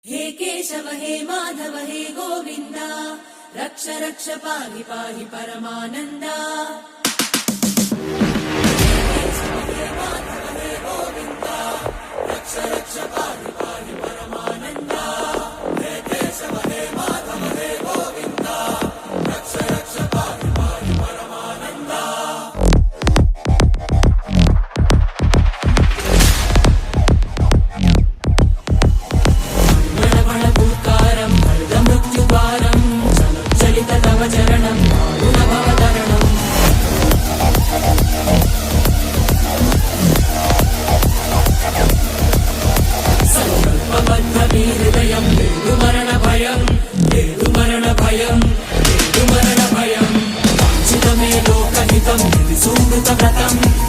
हे केशव हे माधव हे गोविन्द रक्ष रक्ष पाहि पाहि परमानन्दा। हे केशव हे माधव हे गोविन्द रक्ष रक्ष पाहि पाहि परमानन्दा। हे केशव हे माधव हे गोविन्द रक्ष रक्ष पाहि पाहि परमानन्दा। चरणं गुणभवतरणम् संकल्पबद्धहृदयं मरणभयं मरणभयं मरणभयं वाञ्छितमे लोकहितं सुमृतव्रतम्